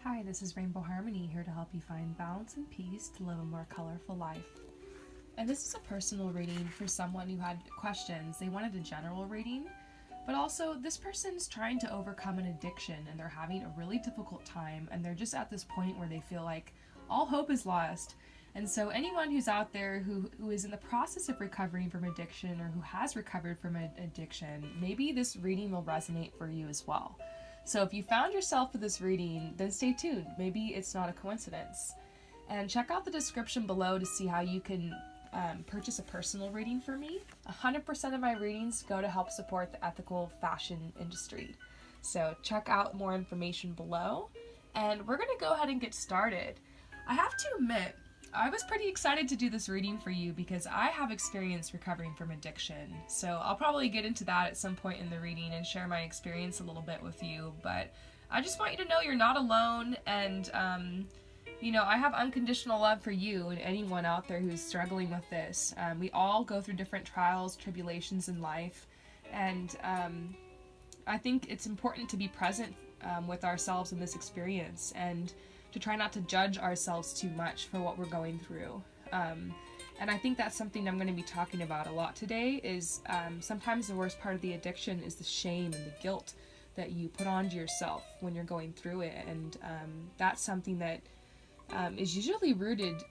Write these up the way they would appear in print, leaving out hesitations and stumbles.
Hi, this is Rainbow Harmony here to help you find balance and peace to live a more colorful life. And this is a personal reading for someone who had questions. They wanted a general reading, but also this person's trying to overcome an addiction and they're having a really difficult time and they're just at this point where they feel like all hope is lost. And so anyone who's out there who is in the process of recovering from addiction or who has recovered from an addiction, maybe this reading will resonate for you as well. So if you found yourself with this reading, then stay tuned. Maybe it's not a coincidence. And check out the description below to see how you can purchase a personal reading for me. 100% of my readings go to help support the ethical fashion industry. So check out more information below. And we're going to go ahead and get started. I have to admit, I was pretty excited to do this reading for you because I have experience recovering from addiction. So I'll probably get into that at some point in the reading and share my experience a little bit with you. But I just want you to know you're not alone, and I have unconditional love for you and anyone out there who's struggling with this. We all go through different trials, tribulations in life, and I think it's important to be present with ourselves in this experience and to try not to judge ourselves too much for what we're going through. And I think that's something I'm going to be talking about a lot today is sometimes the worst part of the addiction is the shame and the guilt that you put onto yourself when you're going through it. And that's something that is usually rooted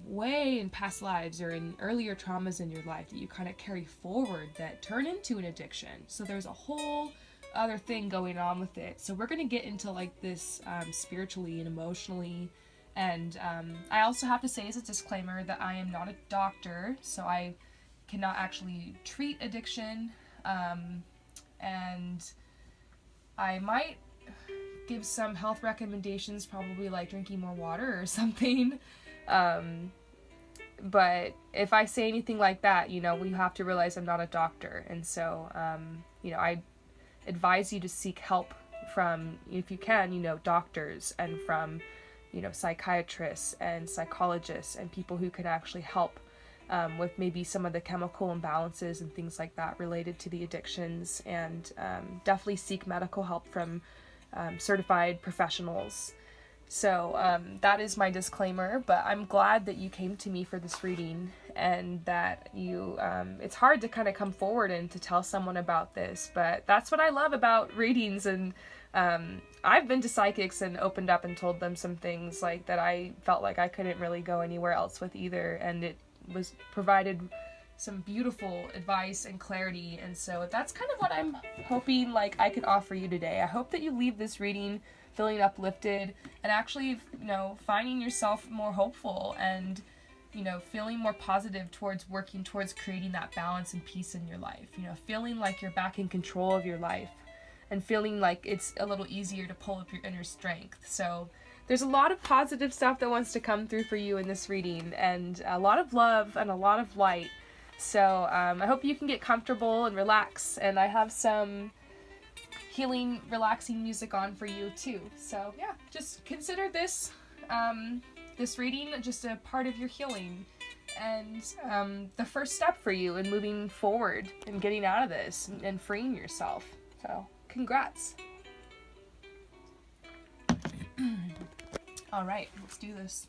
way in past lives or in earlier traumas in your life that you kind of carry forward that turn into an addiction. So there's a whole other thing going on with it. So we're going to get into like this spiritually and emotionally, and I also have to say as a disclaimer that I am not a doctor, so I cannot actually treat addiction, and I might give some health recommendations, probably like drinking more water or something, but if I say anything like that, we have to realize I'm not a doctor, and so I advise you to seek help from, if you can, doctors, and from, psychiatrists and psychologists and people who can actually help with maybe some of the chemical imbalances and things like that related to the addictions, and definitely seek medical help from certified professionals. So that is my disclaimer, but I'm glad that you came to me for this reading and that you, it's hard to kind of come forward and to tell someone about this, but that's what I love about readings. And I've been to psychics and opened up and told them some things like that I felt like I couldn't really go anywhere else with either, and it was provided some beautiful advice and clarity. And so that's kind of what I'm hoping like I could offer you today. I hope that you leave this reading feeling uplifted and actually, finding yourself more hopeful and, feeling more positive towards working towards creating that balance and peace in your life, feeling like you're back in control of your life and feeling like it's a little easier to pull up your inner strength. So there's a lot of positive stuff that wants to come through for you in this reading, and a lot of love and a lot of light. So I hope you can get comfortable and relax, and I have some healing, relaxing music on for you too. So yeah, just consider this this reading just a part of your healing and the first step for you in moving forward and getting out of this and freeing yourself. So congrats. All right, let's do this.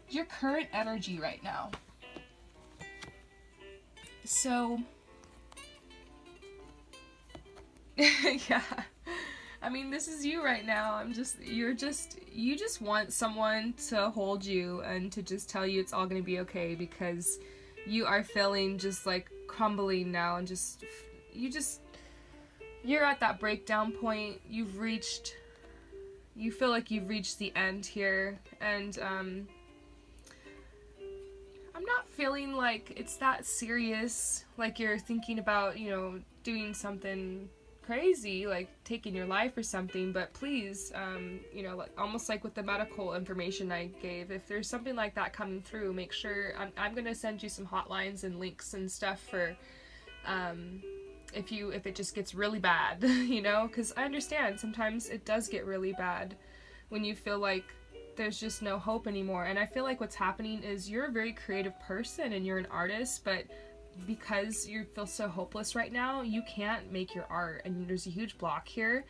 Your current energy right now. So yeah, I mean, this is you right now. You just want someone to hold you and to just tell you it's all gonna be okay, because you are feeling just like crumbling now, and you're at that breakdown point. You feel like you've reached the end here, and I'm not feeling like it's that serious, like you're thinking about, doing something crazy, like taking your life or something, but please, like almost like with the medical information I gave, if there's something like that coming through, make sure, I'm going to send you some hotlines and links and stuff for, if it just gets really bad, because I understand sometimes it does get really bad when you feel like there's just no hope anymore. And I feel like what's happening is you're a very creative person and you're an artist, but because you feel so hopeless right now, you can't make your art, and there's a huge block here.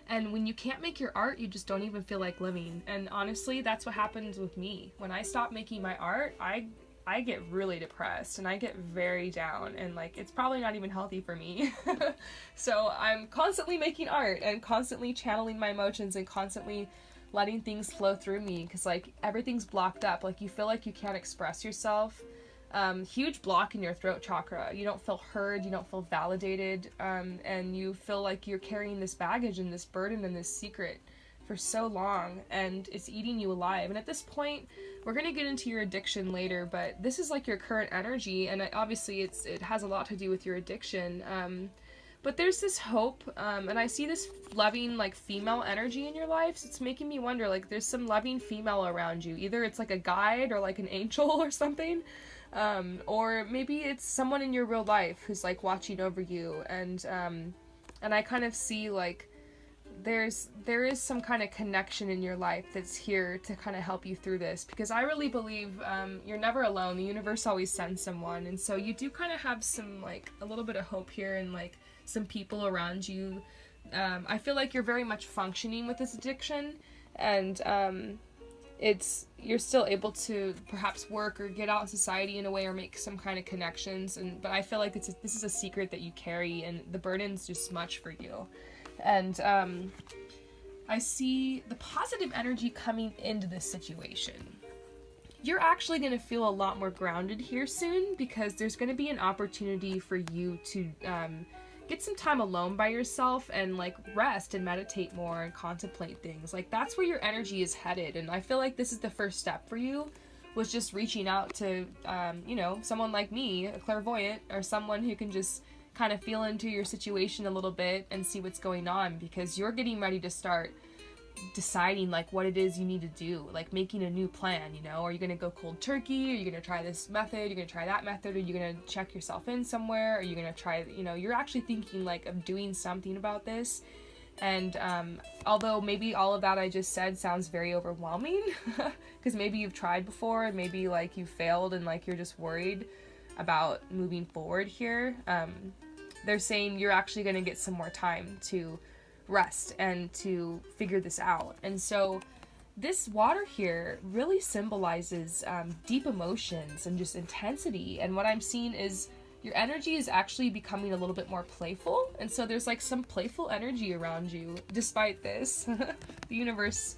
And when you can't make your art, you just don't even feel like living. And honestly, that's what happens with me. When I stop making my art, I get really depressed and I get very down, and like it's probably not even healthy for me. So I'm constantly making art and constantly channeling my emotions and constantly letting things flow through me, because like everything's blocked up. Like you feel like you can't express yourself. Huge block in your throat chakra. You don't feel heard, you don't feel validated, and you feel like you're carrying this baggage and this burden and this secret for so long, and it's eating you alive. And at this point, we're going to get into your addiction later, but this is like your current energy, and obviously it has a lot to do with your addiction. But there's this hope, and I see this loving, like, female energy in your life, so it's making me wonder, like, there's some loving female around you. Either it's like a guide or like an angel or something, or maybe it's someone in your real life who's like watching over you, and I kind of see like there is some kind of connection in your life that's here to kind of help you through this, because I really believe you're never alone. The universe always sends someone, and so you do kind of have some, like, a little bit of hope here and like some people around you. I feel like you're very much functioning with this addiction, and you're still able to perhaps work or get out in society in a way or make some kind of connections, but I feel like this is a secret that you carry, and the burden's just much for you. And I see the positive energy coming into this situation. You're actually going to feel a lot more grounded here soon, because there's going to be an opportunity for you to get some time alone by yourself and like rest and meditate more and contemplate things. Like that's where your energy is headed, and I feel like this is the first step for you, was just reaching out to someone like me, a clairvoyant, or someone who can just kind of feel into your situation a little bit and see what's going on, because you're getting ready to start deciding like what it is you need to do, like making a new plan. Are you going to go cold turkey? Are you going to try this method? Are you going to try that method? Are you going to check yourself in somewhere? Are you going to try, you're actually thinking like of doing something about this. And although maybe all of that I just said sounds very overwhelming, because maybe you've tried before and maybe like you failed and like you're just worried about moving forward here, they're saying you're actually going to get some more time to rest and to figure this out. And so this water here really symbolizes deep emotions and just intensity. And what I'm seeing is your energy is actually becoming a little bit more playful. And so there's like some playful energy around you despite this. The universe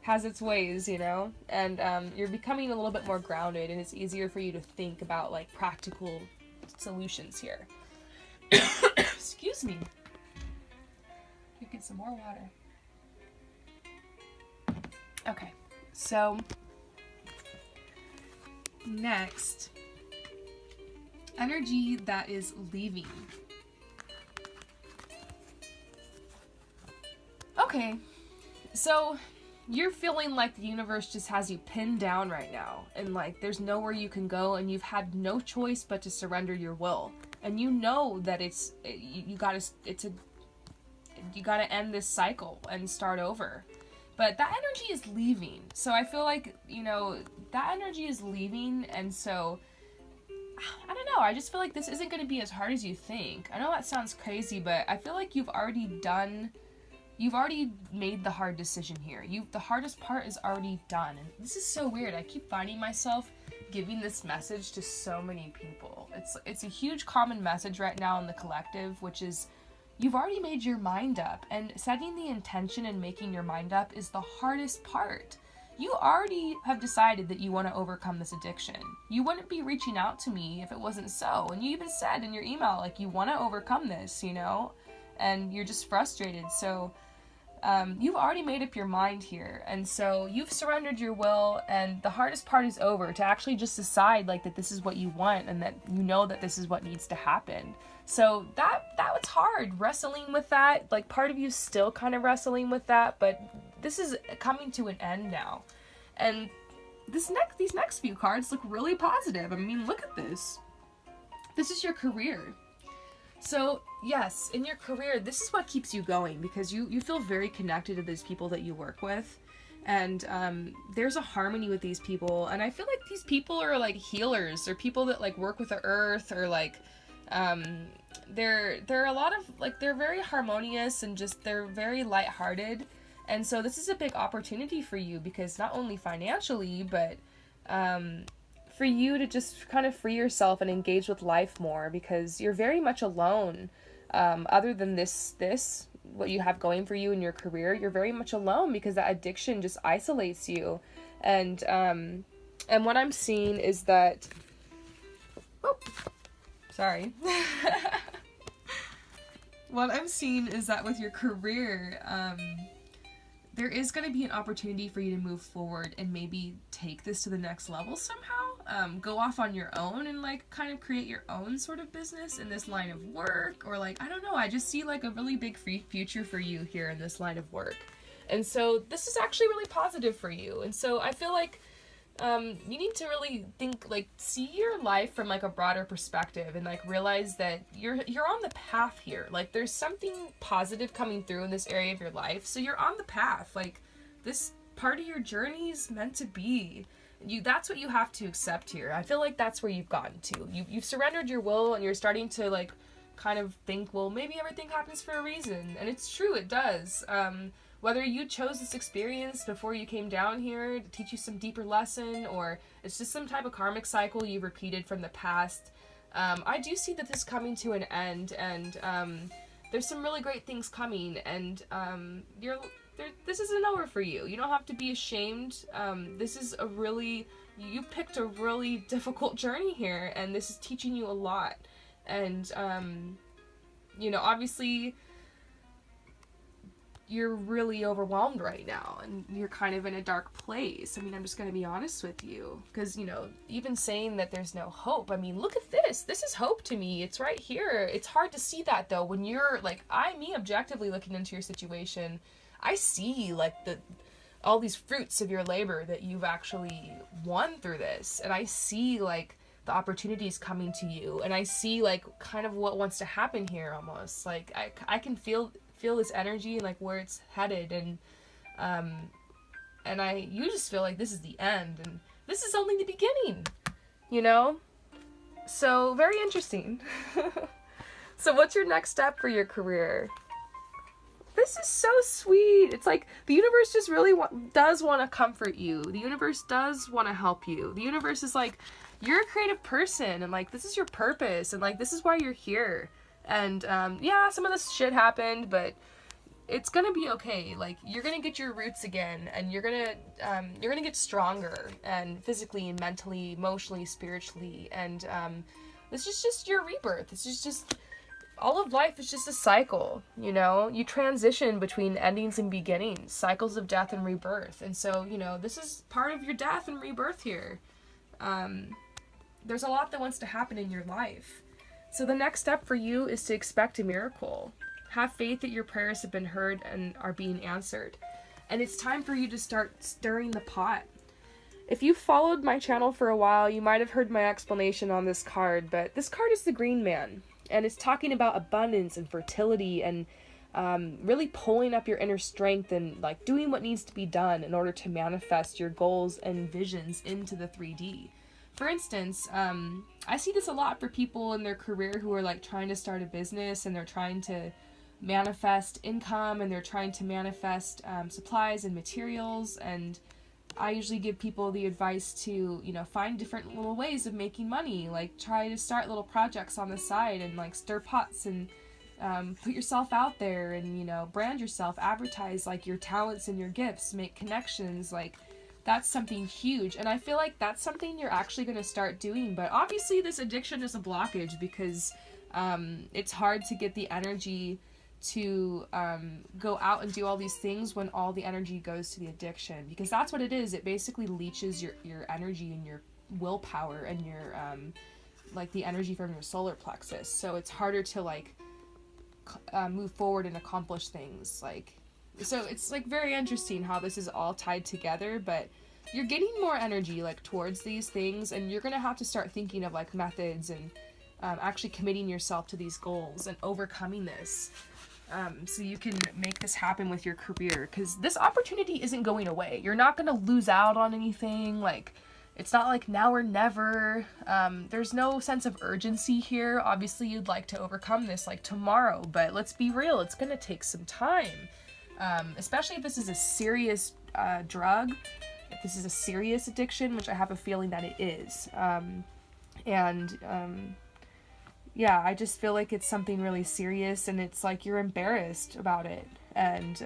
has its ways, and you're becoming a little bit more grounded, and it's easier for you to think about like practical solutions here. Excuse me. You get some more water. Okay, so next, energy that is leaving. Okay, so you're feeling like the universe just has you pinned down right now, and like there's nowhere you can go, and you've had no choice but to surrender your will. And you know that you gotta end this cycle and start over. But that energy is leaving. So I feel like, that energy is leaving, and so I don't know, I just feel like this isn't gonna be as hard as you think. I know that sounds crazy, but I feel like you've already made the hard decision here. The hardest part is already done. And this is so weird. I keep finding myself giving this message to so many people. It's a huge common message right now in the collective, which is you've already made your mind up, and setting the intention and making your mind up is the hardest part. You already have decided that you want to overcome this addiction. You wouldn't be reaching out to me if it wasn't so. And you even said in your email, like, you want to overcome this, and you're just frustrated. So you've already made up your mind here, and so you've surrendered your will, and the hardest part is over, to actually just decide like that this is what you want, and that that this is what needs to happen. So that was hard, wrestling with that. Like, part of you's still kind of wrestling with that, but this is coming to an end now. And these next few cards look really positive. I mean, look at this. This is your career. So, yes, in your career, this is what keeps you going, because you feel very connected to these people that you work with, and there's a harmony with these people, and I feel like these people are like healers, or people that like work with the earth, or like They're a lot of, like, they're very harmonious and just, they're very lighthearted. And so this is a big opportunity for you, because not only financially, but for you to just kind of free yourself and engage with life more, because you're very much alone. Other than this, what you have going for you in your career, you're very much alone, because that addiction just isolates you. And what I'm seeing is that, oh, sorry. What I'm seeing is that with your career, there is going to be an opportunity for you to move forward and maybe take this to the next level somehow. Go off on your own and, like, kind of create your own sort of business in this line of work, or, like, I don't know, I just see, like, a really big future for you here in this line of work. And so this is actually really positive for you. And so I feel like you need to really think, like, see your life from, like, a broader perspective, and, like, realize that you're on the path here. Like, there's something positive coming through in this area of your life, so you're on the path. Like, this part of your journey is meant to be. That's what you have to accept here. I feel like that's where you've gotten to. You've surrendered your will, and you're starting to, like, kind of think, well, maybe everything happens for a reason. And it's true, it does. Whether you chose this experience before you came down here to teach you some deeper lesson, or it's just some type of karmic cycle you've repeated from the past, I do see that this is coming to an end, and there's some really great things coming, and this isn't over for you. You don't have to be ashamed. This is you picked a really difficult journey here, and this is teaching you a lot. And, obviously, you're really overwhelmed right now, and you're kind of in a dark place. I mean, I'm just going to be honest with you, because, even saying that there's no hope, I mean, look at this. This is hope to me. It's right here. It's hard to see that, though, when you're, like, me objectively looking into your situation, I see, like, all these fruits of your labor that you've actually won through this, and I see, like, the opportunities coming to you, and I see, like, kind of what wants to happen here, almost. Like, I can feel this energy and, like, where it's headed, and you just feel like this is the end, and this is only the beginning, So, very interesting. So, what's your next step for your career? This is so sweet. It's like the universe just really does want to comfort you. The universe does want to help you. The universe is like, you're a creative person, and, like, this is your purpose, and, like, this is why you're here. And, some of this shit happened, but it's gonna be okay. Like, you're gonna get your roots again, and you're gonna get stronger, and physically and mentally, emotionally, spiritually, and, this is just your rebirth. This is just, all of life is just a cycle, You transition between endings and beginnings, cycles of death and rebirth, and so, this is part of your death and rebirth here. There's a lot that wants to happen in your life. So the next step for you is to expect a miracle. Have faith that your prayers have been heard and are being answered. And it's time for you to start stirring the pot. If you've followed my channel for a while, you might have heard my explanation on this card, but this card is the Green Man, and it's talking about abundance and fertility, and really pulling up your inner strength, and, like, doing what needs to be done in order to manifest your goals and visions into the 3D. For instance, I see this a lot for people in their career who are, like, trying to start a business, and they're trying to manifest income, and they're trying to manifest supplies and materials, and I usually give people the advice to, find different little ways of making money. Like, try to start little projects on the side, and, like, stir pots, and put yourself out there, and, brand yourself, advertise, like, your talents and your gifts, make connections, like, that's something huge. And I feel like that's something you're actually going to start doing. But obviously this addiction is a blockage, because it's hard to get the energy to go out and do all these things when all the energy goes to the addiction, because that's what it is. It basically leeches your energy and your willpower and your like the energy from your solar plexus. So it's harder to, like, move forward and accomplish things. Like, so it's, like, very interesting how this is all tied together, but you're getting more energy, like, towards these things, and you're gonna have to start thinking of, like, methods, and actually committing yourself to these goals and overcoming this, so you can make this happen with your career, because this opportunity isn't going away. You're not gonna lose out on anything. Like, It's not like now or never. There's no sense of urgency here. Obviously, you'd like to overcome this like tomorrow, but let's be real, it's going to take some time. Especially if this is a serious drug, if this is a serious addiction, which I have a feeling that it is. Yeah, I just feel like it's something really serious, and it's like you're embarrassed about it, and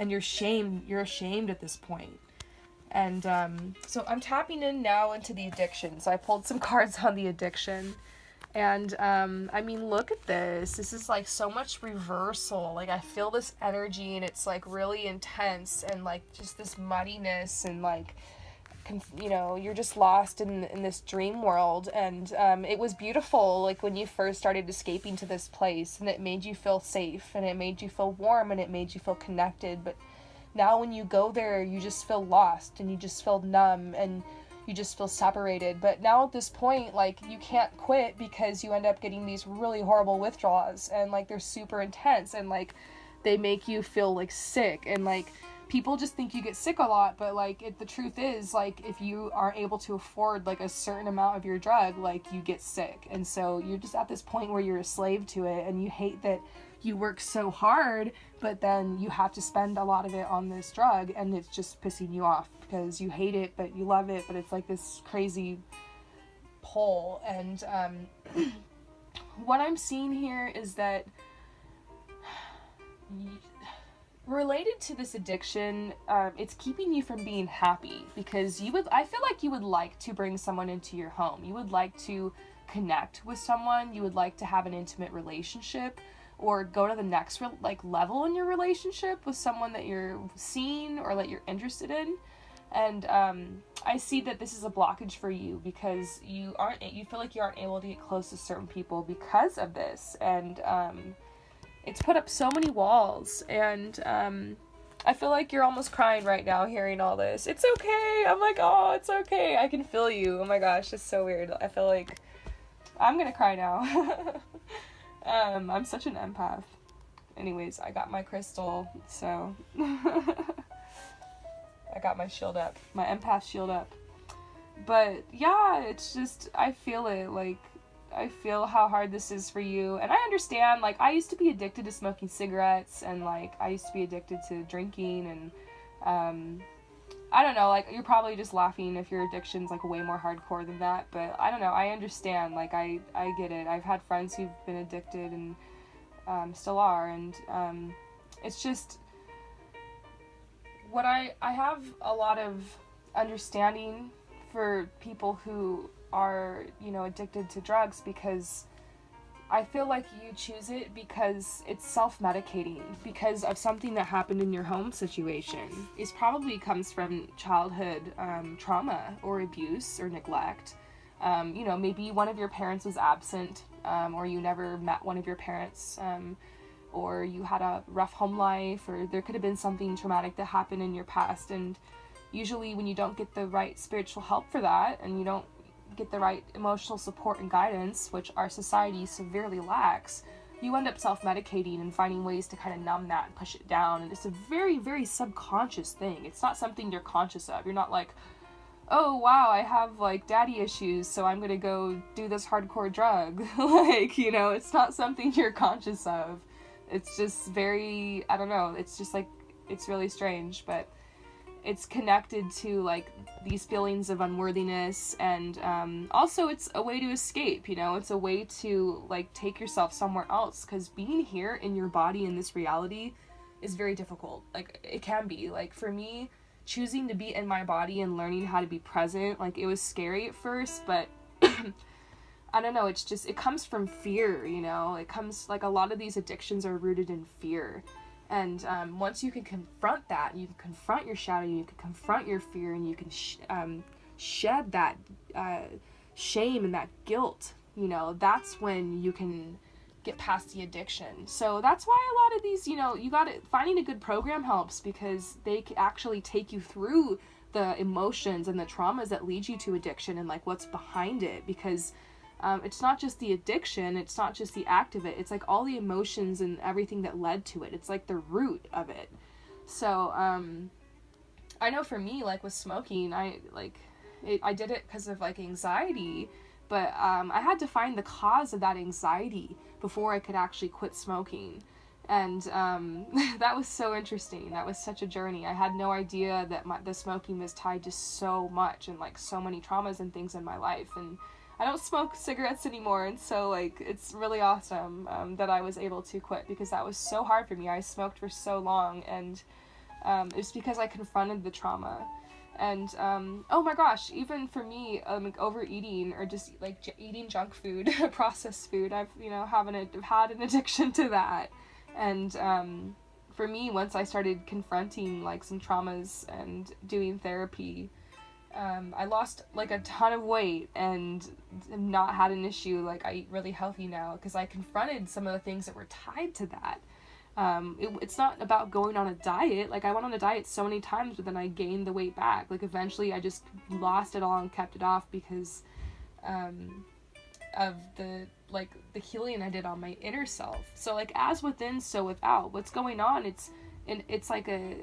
you're ashamed at this point. And so I'm tapping in now into the addiction. So I pulled some cards on the addiction. And I mean, look at this. This is like so much reversal. Like I feel this energy, and it's like really intense, and like just this muddiness, and like, you know, you're just lost in this dream world. And it was beautiful, like when you first started escaping to this place, and it made you feel safe, and it made you feel warm, and it made you feel connected. But now when you go there, you just feel lost, and you just feel numb, and you just feel separated. But now at this point, like, you can't quit because you end up getting these really horrible withdrawals, and like they're super intense, and like they make you feel like sick, and like people just think you get sick a lot, but like the truth is, like, if you aren't able to afford like a certain amount of your drug, like you get sick. And so you're just at this point where you're a slave to it, and you hate that you work so hard, but then you have to spend a lot of it on this drug, and it's just pissing you off because you hate it, but you love it, but it's like this crazy pull. And what I'm seeing here is that related to this addiction, it's keeping you from being happy, because I feel like you would like to bring someone into your home. You would like to connect with someone. You would like to have an intimate relationship, or go to the next level in your relationship with someone that you're seeing or that you're interested in. And I see that this is a blockage for you, because you feel like you aren't able to get close to certain people because of this. And it's put up so many walls, and I feel like you're almost crying right now hearing all this. It's okay. I'm like, oh, it's okay. I can feel you. Oh my gosh, it's so weird. I feel like I'm gonna cry now. I'm such an empath. Anyways, I got my crystal, so I got my shield up, my empath shield up. But yeah, it's just, I feel it, like, I feel how hard this is for you, and I understand. Like, I used to be addicted to smoking cigarettes, and like I used to be addicted to drinking, and I don't know, like, you're probably just laughing if your addiction's like way more hardcore than that, but I don't know, I understand. Like, I get it. I've had friends who've been addicted and still are, and it's just what I have a lot of understanding for people who are, you know, addicted to drugs, because I feel like you choose it because it's self-medicating because of something that happened in your home situation. It probably comes from childhood trauma or abuse or neglect. You know, maybe one of your parents was absent, or you never met one of your parents, or you had a rough home life, or there could have been something traumatic that happened in your past. And usually when you don't get the right spiritual help for that, and you don't get the right emotional support and guidance, which our society severely lacks, you end up self-medicating and finding ways to kind of numb that and push it down. And it's a very, very subconscious thing. It's not something you're conscious of. You're not like, oh wow, I have like daddy issues, so I'm gonna go do this hardcore drug. Like, you know, it's not something you're conscious of. It's just very, I don't know, it's just like, it's really strange, but it's connected to like these feelings of unworthiness, and also it's a way to escape, you know, it's a way to like take yourself somewhere else, because being here in your body in this reality is very difficult. Like, it can be, like, for me, choosing to be in my body and learning how to be present, like, it was scary at first, but I don't know, it's just, it comes from fear, you know, it comes, like, a lot of these addictions are rooted in fear. And once you can confront that, you can confront your shadow, you can confront your fear, and you can shed that shame and that guilt, you know, that's when you can get past the addiction. So that's why a lot of these, you know, finding a good program helps, because they actually take you through the emotions and the traumas that lead you to addiction, and like what's behind it, because it's not just the addiction, it's not just the act of it, it's like all the emotions and everything that led to it. It's like the root of it. So I know for me, like with smoking, I did it because of like anxiety, but I had to find the cause of that anxiety before I could actually quit smoking. And that was so interesting. That was such a journey. I had no idea that the smoking was tied to so much and like so many traumas and things in my life. And I don't smoke cigarettes anymore, and so like it's really awesome that I was able to quit, because that was so hard for me. I smoked for so long, and it's because I confronted the trauma. And oh my gosh, even for me, like overeating or just like eating junk food, processed food, I've had an addiction to that. And for me, once I started confronting like some traumas and doing therapy, I lost like a ton of weight and not had an issue. Like I eat really healthy now because I confronted some of the things that were tied to that. It's not about going on a diet. Like I went on a diet so many times, but then I gained the weight back. Like eventually I just lost it all and kept it off because of the healing I did on my inner self. So like as within, so without. What's going on? It's like a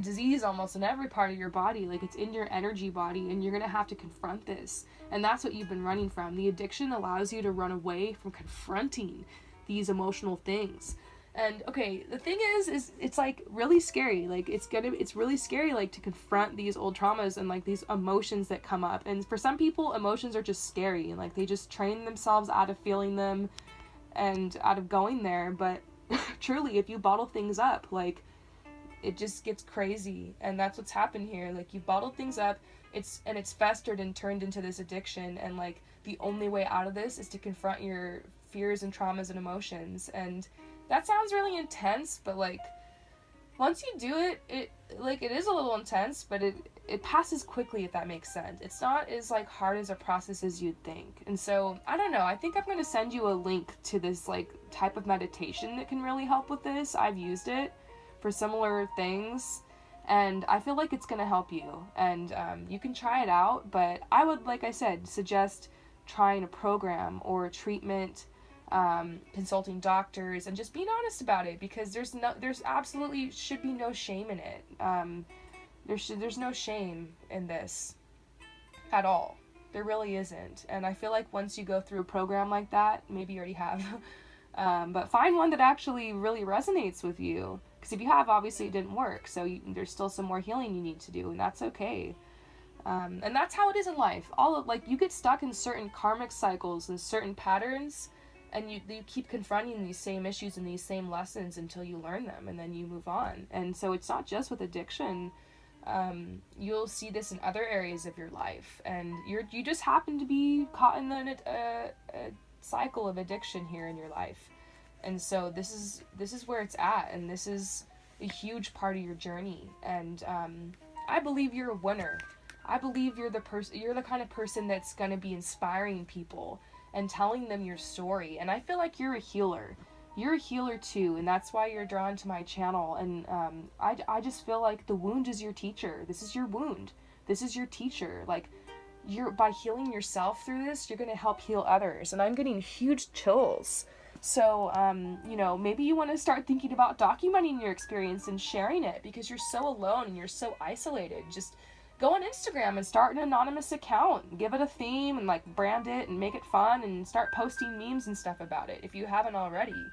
disease almost in every part of your body. Like it's in your energy body, and you're gonna have to confront this. And that's what you've been running from. The addiction allows you to run away from confronting these emotional things. And okay, the thing is it's like really scary. Like it's really scary like to confront these old traumas and like these emotions that come up. And for some people, emotions are just scary, and like they just train themselves out of feeling them and out of going there. But truly, if you bottle things up, like it just gets crazy. And that's what's happened here. Like you bottled things up, it's festered and turned into this addiction, and like the only way out of this is to confront your fears and traumas and emotions. And that sounds really intense, but like once you do it, it is a little intense, but it passes quickly, if that makes sense. It's not as like hard as a process as you'd think. And so I don't know, I think I'm going to send you a link to this like type of meditation that can really help with this. I've used it for similar things, and I feel like it's going to help you, and you can try it out. But I would, like I said, suggest trying a program or a treatment, consulting doctors, and just being honest about it, because there's absolutely should be no shame in it. There's no shame in this at all. There really isn't. And I feel like once you go through a program like that, maybe you already have, but find one that actually really resonates with you. Because if you have, obviously it didn't work. So there's still some more healing you need to do, and that's okay. And that's how it is in life. You get stuck in certain karmic cycles and certain patterns, and you keep confronting these same issues and these same lessons until you learn them, and then you move on. And so it's not just with addiction. You'll see this in other areas of your life, and you just happen to be caught in a cycle of addiction here in your life. And so this is where it's at, and this is a huge part of your journey. And I believe you're a winner. I believe you're the kind of person that's going to be inspiring people and telling them your story. And I feel like you're a healer. You're a healer too, and that's why you're drawn to my channel. And I just feel like the wound is your teacher. This is your wound. This is your teacher. Like, by healing yourself through this, you're going to help heal others. And I'm getting huge chills. So, maybe you want to start thinking about documenting your experience and sharing it, because you're so alone and you're so isolated. Just go on Instagram and start an anonymous account. Give it a theme and like brand it and make it fun, and start posting memes and stuff about it if you haven't already.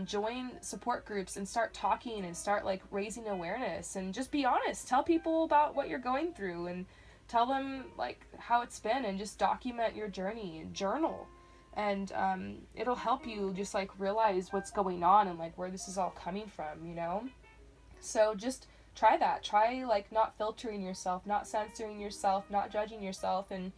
Join support groups and start talking and start like raising awareness, and just be honest. Tell people about what you're going through and tell them like how it's been, and just document your journey and journal. And it'll help you just like realize what's going on and like where this is all coming from, So just try that. Try like not filtering yourself, not censoring yourself, not judging yourself, and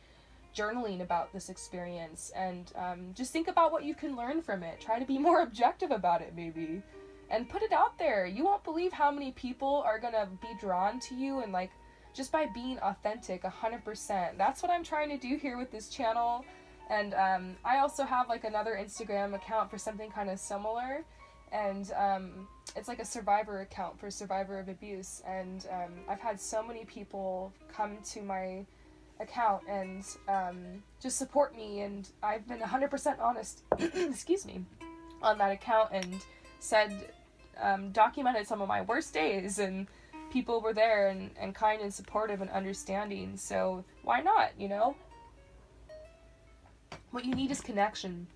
journaling about this experience. And just think about what you can learn from it. Try to be more objective about it, maybe, and put it out there. You won't believe how many people are gonna be drawn to you, and like just by being authentic 100%. That's what I'm trying to do here with this channel. And I also have like another Instagram account for something kind of similar, and it's like a survivor account for survivor of abuse. And I've had so many people come to my account and just support me, and I've been 100% honest excuse me, on that account, and said documented some of my worst days, and people were there and kind and supportive and understanding. So why not, you know? What you need is connection.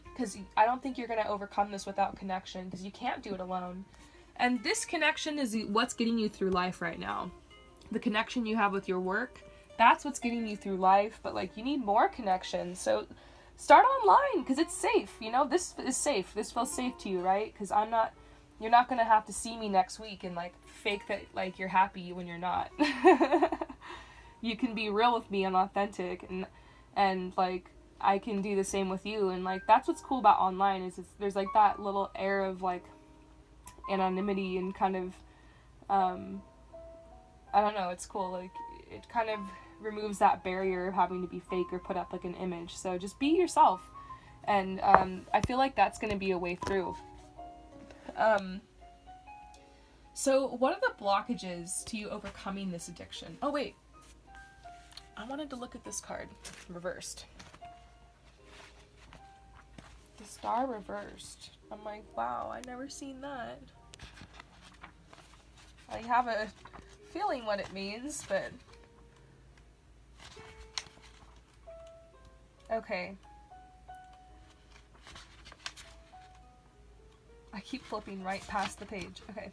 Because I don't think you're going to overcome this without connection, because you can't do it alone. And this connection is what's getting you through life right now. The connection you have with your work, that's what's getting you through life. But like, you need more connection. So start online, because it's safe. You know, this is safe. This feels safe to you, right? Because you're not going to have to see me next week and like fake that like you're happy when you're not. You can be real with me and authentic, and like, I can do the same with you. And like, that's what's cool about online, is there's like that little air of like anonymity and kind of, I don't know, it's cool. Like, it kind of removes that barrier of having to be fake or put up like an image. So just be yourself. And I feel like that's going to be a way through. So what are the blockages to you overcoming this addiction? Oh, wait. I wanted to look at this card reversed. The star reversed. I'm like, wow, I never seen that. I have a feeling what it means, but okay. I keep flipping right past the page. Okay.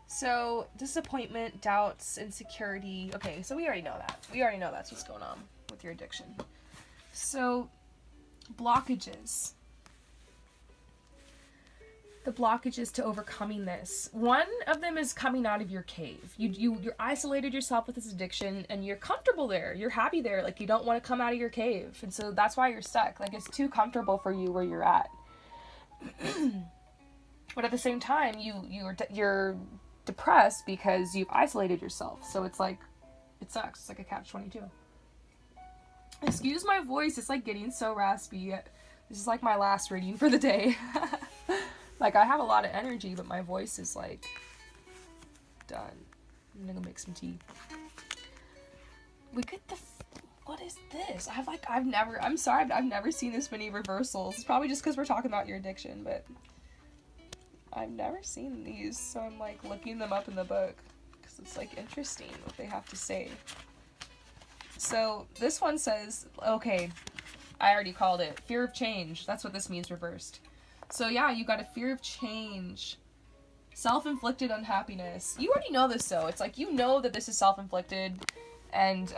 So, disappointment, doubts, insecurity. Okay, so we already know that. We already know that's what's going on with your addiction. So, blockages. The blockages to overcoming this. One of them is coming out of your cave. You're isolated yourself with this addiction, and you're comfortable there. You're happy there. Like, you don't want to come out of your cave. And so that's why you're stuck. Like, it's too comfortable for you where you're at. But at the same time, you're depressed because you've isolated yourself. So it's like, it sucks. It's like a catch-22. Excuse my voice. It's like getting so raspy. This is like my last reading for the day. Like, I have a lot of energy, but my voice is like done. I'm gonna go make some tea. What is this? I've never seen this many reversals. It's probably just because we're talking about your addiction, but I've never seen these, so I'm like looking them up in the book because it's like interesting what they have to say. So this one says, okay, I already called it. Fear of change. That's what this means reversed. So yeah, you got a fear of change. Self-inflicted unhappiness. You already know this though. It's like, you know that this is self-inflicted, and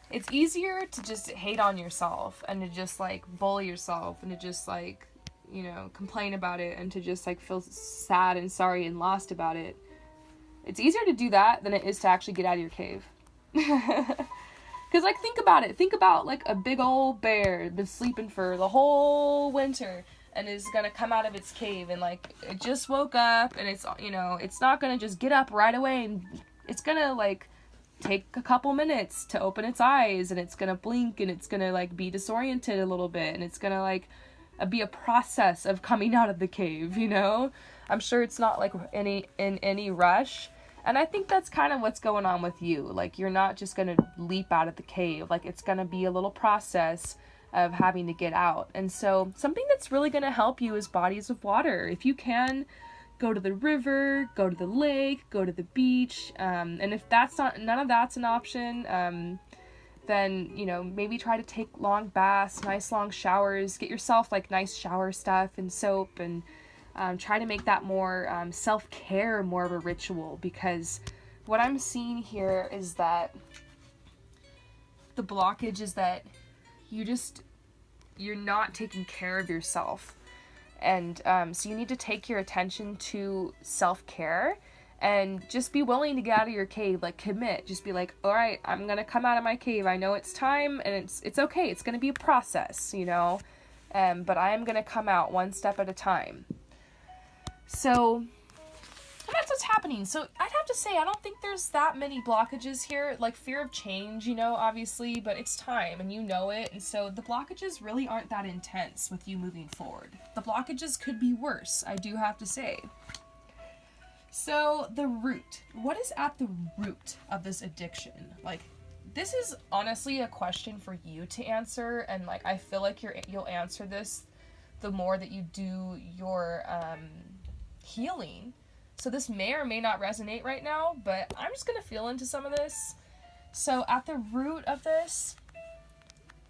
it's easier to just hate on yourself and to just like bully yourself and to just like, you know, complain about it and to just like feel sad and sorry and lost about it. It's easier to do that than it is to actually get out of your cave. Because like, think about it. Think about like a big old bear been sleeping for the whole winter and is gonna come out of its cave, and like, it just woke up, and it's, you know, it's not gonna just get up right away, and it's gonna like take a couple minutes to open its eyes, and it's gonna blink, and it's gonna like be disoriented a little bit, and it's gonna like be a process of coming out of the cave, you know? I'm sure it's not like in any rush. And I think that's kind of what's going on with you. Like, you're not just going to leap out of the cave. Like, it's going to be a little process of having to get out. And so something that's really going to help you is bodies of water. If you can, go to the river, go to the lake, go to the beach. And if none of that's an option, then, you know, maybe try to take long baths, nice long showers, get yourself like nice shower stuff and soap, and try to make that more self-care, more of a ritual, because what I'm seeing here is that the blockage is that you're not taking care of yourself. And so you need to take your attention to self-care and just be willing to get out of your cave. Like, commit. Just be like, all right, I'm going to come out of my cave. I know it's time, and it's okay. It's going to be a process, you know, but I am going to come out one step at a time. So that's what's happening. So I'd have to say, I don't think there's that many blockages here. Like, fear of change, you know, obviously, but it's time, and you know it. And so the blockages really aren't that intense with you moving forward. The blockages could be worse, I do have to say. So the root. What is at the root of this addiction? Like, this is honestly a question for you to answer, and like, I feel like you'll answer this the more that you do your healing. So this may or may not resonate right now, but I'm just going to feel into some of this. So at the root of this,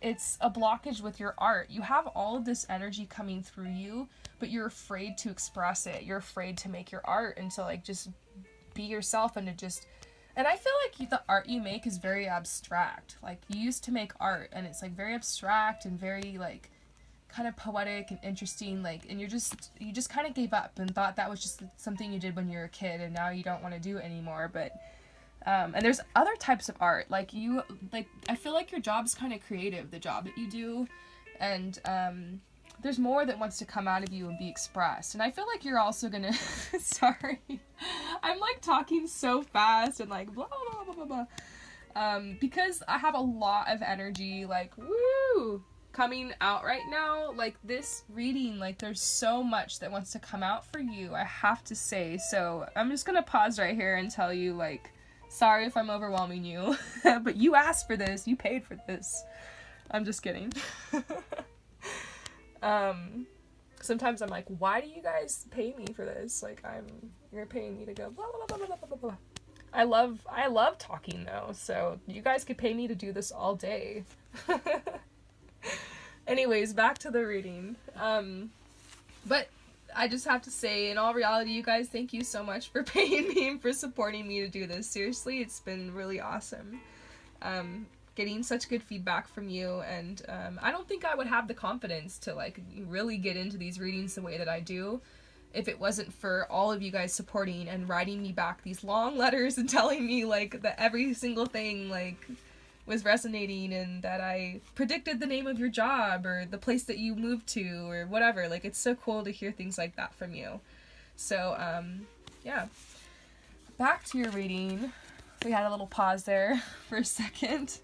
it's a blockage with your art. You have all of this energy coming through you, but you're afraid to express it. You're afraid to make your art and to like just be yourself and to just... And I feel like the art you make is very abstract. Like, you used to make art and it's like very abstract and very like kind of poetic and interesting, like, and you just kind of gave up and thought that was just something you did when you were a kid and now you don't want to do it anymore. But and there's other types of art, like I feel like your job's kind of creative, the job that you do, and there's more that wants to come out of you and be expressed. And I feel like you're also gonna sorry, I'm like talking so fast and like blah blah blah blah blah, because I have a lot of energy, like woo, coming out right now. Like this reading, like there's so much that wants to come out for you, I have to say. So I'm just gonna pause right here and tell you, like, sorry if I'm overwhelming you, but you asked for this, you paid for this. I'm just kidding. Sometimes I'm like, why do you guys pay me for this? Like, you're paying me to go blah blah blah blah blah blah blah. I love talking though, so you guys could pay me to do this all day. Anyways, back to the reading. But I just have to say, in all reality, you guys, thank you so much for paying me and for supporting me to do this. Seriously, it's been really awesome. Getting such good feedback from you, and I don't think I would have the confidence to like really get into these readings the way that I do if it wasn't for all of you guys supporting and writing me back these long letters and telling me like that every single thing like was resonating and that I predicted the name of your job or the place that you moved to or whatever. Like, it's so cool to hear things like that from you. So yeah, back to your reading. We had a little pause there for a second.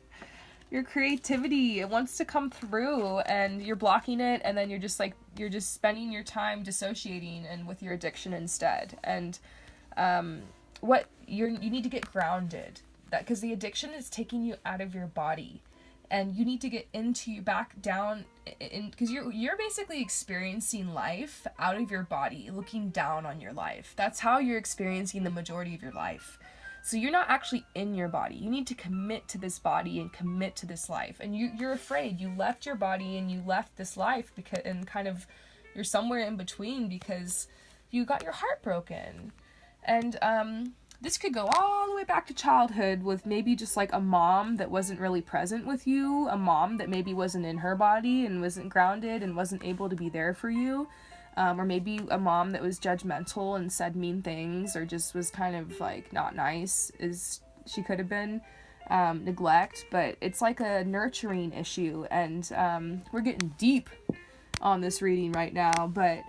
Your creativity, it wants to come through and you're blocking it, and then you're just spending your time dissociating and with your addiction instead. And you need to get grounded, that because the addiction is taking you out of your body, and you need to get back down in, because you're basically experiencing life out of your body, looking down on your life. That's how you're experiencing the majority of your life. So you're not actually in your body. You need to commit to this body and commit to this life. And you're afraid. You left your body and you left this life and kind of you're somewhere in between because you got your heart broken. And this could go all the way back to childhood with maybe just like a mom that wasn't really present with you, a mom that maybe wasn't in her body and wasn't grounded and wasn't able to be there for you. Or maybe a mom that was judgmental and said mean things or just was kind of like not nice as she could have been. Neglect, but it's like a nurturing issue, and we're getting deep on this reading right now, but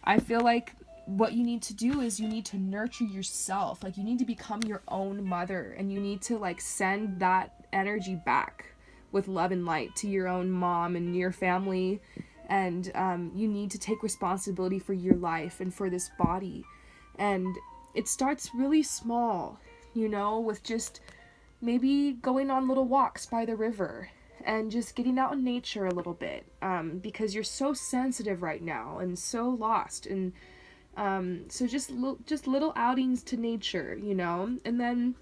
I feel like what you need to do is you need to nurture yourself. Like, you need to become your own mother, and you need to like send that energy back with love and light to your own mom and your family. And you need to take responsibility for your life and for this body. And it starts really small, with just maybe going on little walks by the river and just getting out in nature a little bit, because you're so sensitive right now and so lost. And so just little outings to nature, and then,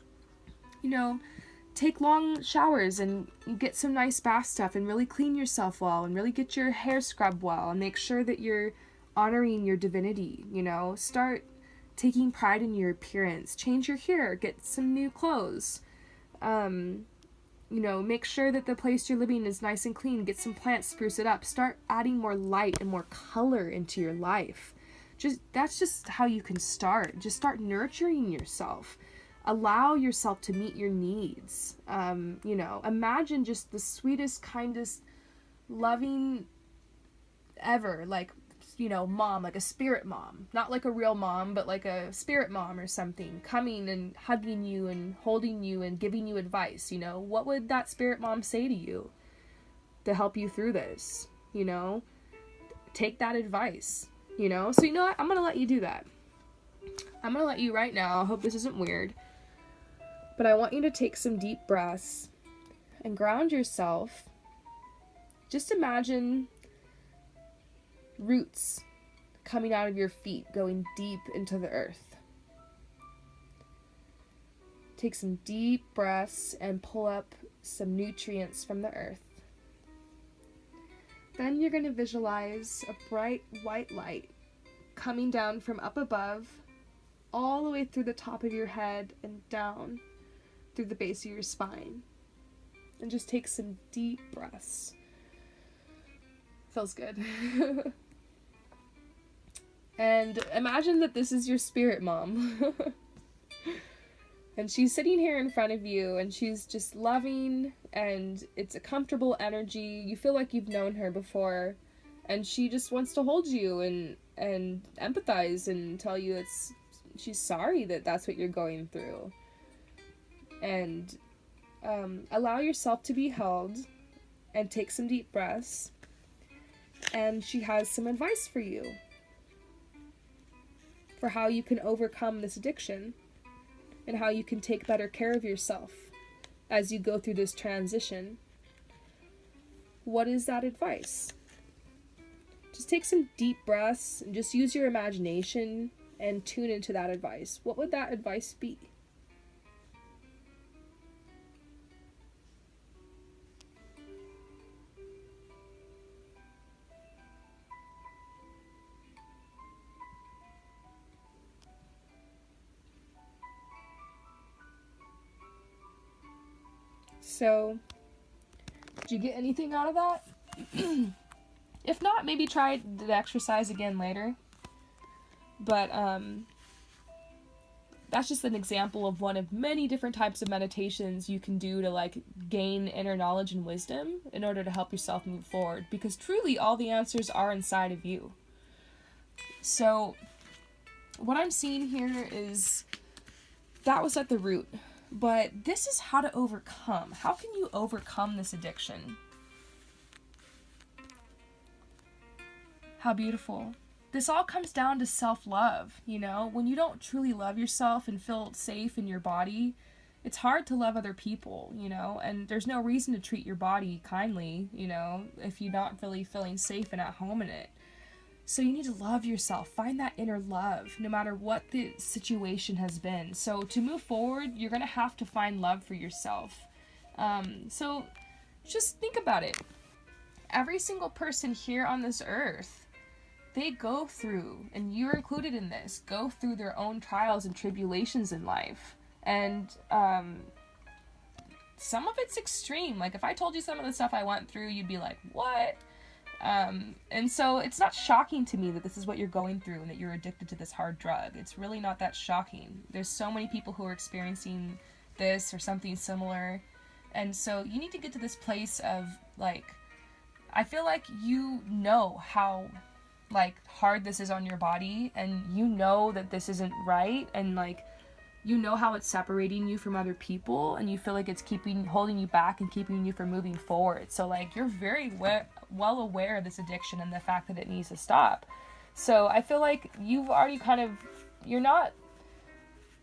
take long showers and get some nice bath stuff and really clean yourself well and really get your hair scrubbed well and make sure that you're honoring your divinity, start taking pride in your appearance, change your hair, get some new clothes, make sure that the place you're living is nice and clean, get some plants, spruce it up, start adding more light and more color into your life. That's just how you can start. Just start nurturing yourself. Allow yourself to meet your needs. Imagine just the sweetest, kindest, loving ever, like, mom, like a spirit mom, not like a real mom, but like a spirit mom or something, coming and hugging you and holding you and giving you advice. What would that spirit mom say to you to help you through this? Take that advice, so what? I'm going to let you do that. I'm going to let you right now. I hope this isn't weird. But I want you to take some deep breaths and ground yourself. Just imagine roots coming out of your feet, going deep into the earth. Take some deep breaths and pull up some nutrients from the earth. Then you're going to visualize a bright white light coming down from up above all the way through the top of your head and down through the base of your spine. And just take some deep breaths. Feels good. And imagine that this is your spirit mom. And she's sitting here in front of you, and she's just loving, and it's a comfortable energy. You feel like you've known her before, and she just wants to hold you and empathize and tell you she's sorry that that's what you're going through. And allow yourself to be held, and take some deep breaths. And she has some advice for you for how you can overcome this addiction and how you can take better care of yourself as you go through this transition. What is that advice? Just take some deep breaths and just use your imagination and tune into that advice. What would that advice be? So, did you get anything out of that? If not, maybe try the exercise again later. But that's just an example of one of many different types of meditations you can do to like gain inner knowledge and wisdom in order to help yourself move forward, because truly all the answers are inside of you. So what I'm seeing here is that was at the root. But this is how to overcome. How can you overcome this addiction? How beautiful. This all comes down to self-love, you know? When you don't truly love yourself and feel safe in your body, it's hard to love other people, you know? And there's no reason to treat your body kindly, you know, if you're not really feeling safe and at home in it. So you need to love yourself. Find that inner love, no matter what the situation has been. So to move forward, you're going to have to find love for yourself. So just think about it. Every single person here on this earth, they go through, and you're included in this, go through their own trials and tribulations in life. And some of it's extreme. Like if I told you some of the stuff I went through, you'd be like, what? And so it's not shocking to me that this is what you're going through and that you're addicted to this hard drug. It's really not that shocking. There's so many people who are experiencing this or something similar. And so you need to get to this place of like, I feel like you know how like hard this is on your body, and you know that this isn't right, and like you know how it's separating you from other people, and you feel like it's holding you back and keeping you from moving forward. So like you're very well aware of this addiction and the fact that it needs to stop. So I feel like you've already you're not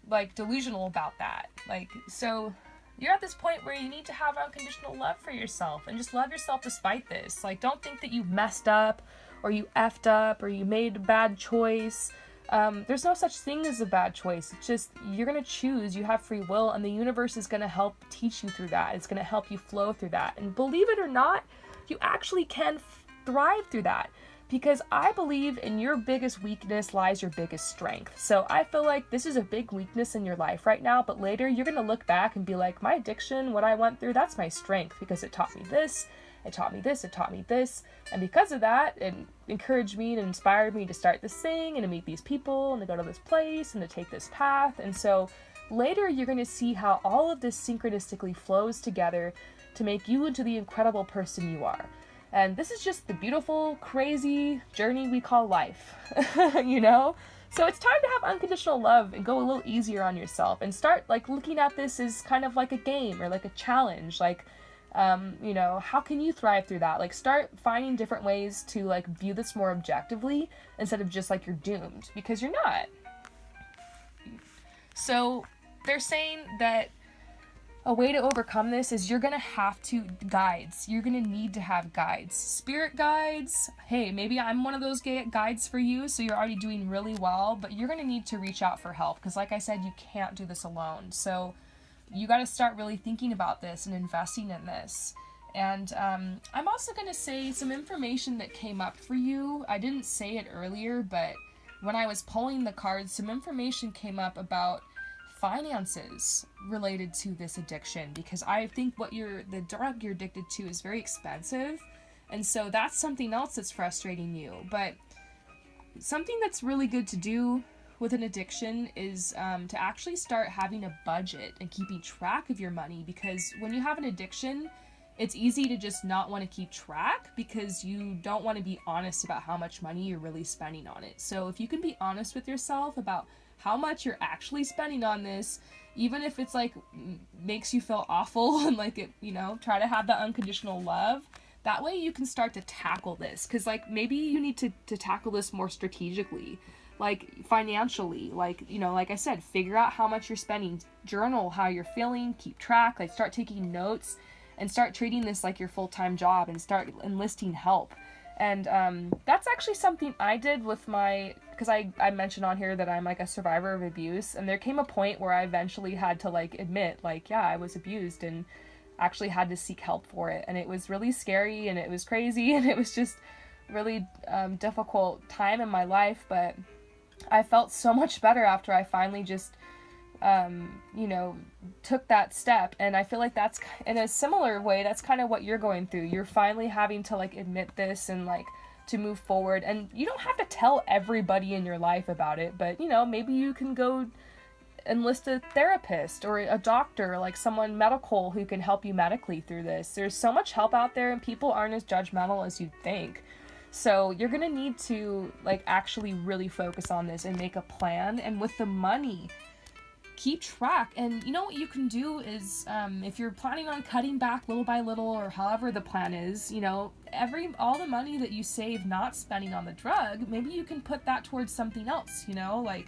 like delusional about that. Like, so you're at this point where you need to have unconditional love for yourself and just love yourself despite this. Like, don't think that you messed up or you effed up or you made a bad choice. There's no such thing as a bad choice. It's just, you're going to choose, you have free will, and the universe is going to help teach you through that. It's going to help you flow through that. And believe it or not, you actually can thrive through that, because I believe in your biggest weakness lies your biggest strength. So I feel like this is a big weakness in your life right now, but later you're going to look back and be like, my addiction, what I went through, that's my strength, because it taught me this, it taught me this, it taught me this. And because of that, it encouraged me and inspired me to start this thing and to meet these people and to go to this place and to take this path. And so later you're going to see how all of this synchronistically flows together to make you into the incredible person you are. And this is just the beautiful, crazy journey we call life, you know? So it's time to have unconditional love and go a little easier on yourself and start like looking at this as kind of like a game or like a challenge. Like, you know, how can you thrive through that? Like, start finding different ways to like view this more objectively instead of just like you're doomed, because you're not. So they're saying that a way to overcome this is you're going to have to guides. You're going to need to have guides. Spirit guides. Hey, maybe I'm one of those guides for you, so you're already doing really well, but you're going to need to reach out for help, because like I said, you can't do this alone. So you got to start really thinking about this and investing in this. And I'm also going to say some information that came up for you. I didn't say it earlier, but when I was pulling the cards, some information came up about finances related to this addiction, because I think the drug you're addicted to is very expensive. And so that's something else that's frustrating you. But something that's really good to do with an addiction is to actually start having a budget and keeping track of your money, because when you have an addiction, it's easy to just not want to keep track because you don't want to be honest about how much money you're really spending on it. So if you can be honest with yourself about how much you're actually spending on this, even if it's like makes you feel awful and like it, try to have that unconditional love. That way you can start to tackle this, because like maybe you need to tackle this more strategically, like financially, like like I said, figure out how much you're spending, journal how you're feeling, keep track, like start taking notes, and start treating this like your full-time job, and start enlisting help. And that's actually something I did with because I mentioned on here that I'm like a survivor of abuse, and there came a point where I eventually had to like admit, like, yeah, I was abused, and actually had to seek help for it. And it was really scary, and it was crazy, and it was just really difficult time in my life, but I felt so much better after I finally just took that step. And I feel like that's, in a similar way, that's kind of what you're going through. You're finally having to like admit this and like to move forward. And you don't have to tell everybody in your life about it, but maybe you can go enlist a therapist or a doctor, like someone medical who can help you medically through this. There's so much help out there, and people aren't as judgmental as you'd think. So you're gonna need to like actually really focus on this and make a plan. And with the money, keep track. And what you can do is, if you're planning on cutting back little by little, or however the plan is, all the money that you save not spending on the drug, maybe you can put that towards something else, like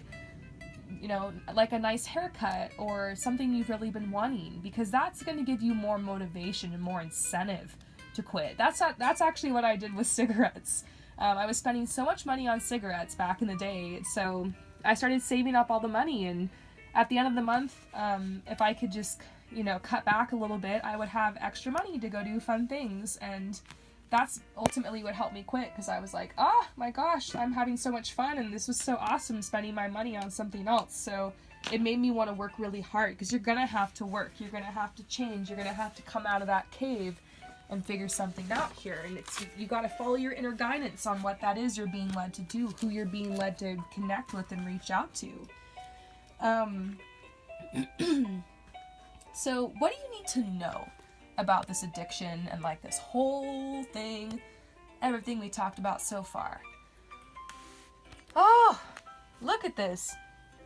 a nice haircut or something you've really been wanting, because that's going to give you more motivation and more incentive to quit. That's actually what I did with cigarettes. I was spending so much money on cigarettes back in the day, so I started saving up all the money, and at the end of the month, if I could just, cut back a little bit, I would have extra money to go do fun things. And that's ultimately what helped me quit, because I was like, oh my gosh, I'm having so much fun, and this was so awesome spending my money on something else. So it made me want to work really hard, because you're going to have to work, you're going to have to change, you're going to have to come out of that cave and figure something out here. And you got to follow your inner guidance on what that is you're being led to do, who you're being led to connect with and reach out to. So what do you need to know about this addiction and like this whole thing, everything we talked about so far? Oh, look at this.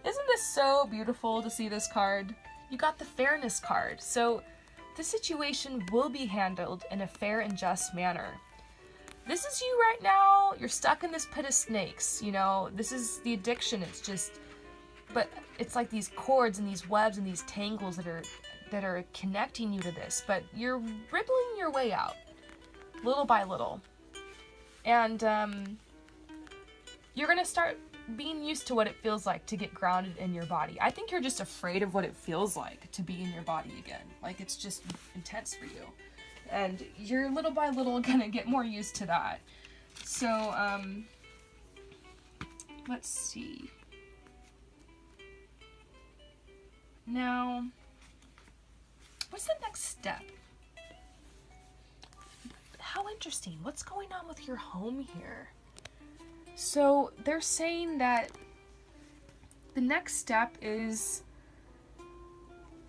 Isn't this so beautiful to see this card? You got the fairness card. So the situation will be handled in a fair and just manner. This is you right now. You're stuck in this pit of snakes. This is the addiction. But it's like these cords and these webs and these tangles that are connecting you to this, but you're wriggling your way out little by little. And you're gonna start being used to what it feels like to get grounded in your body. I think you're just afraid of what it feels like to be in your body again. Like, it's just intense for you, and you're little by little gonna get more used to that. So let's see. Now, what's the next step? How interesting. What's going on with your home here? So they're saying that the next step is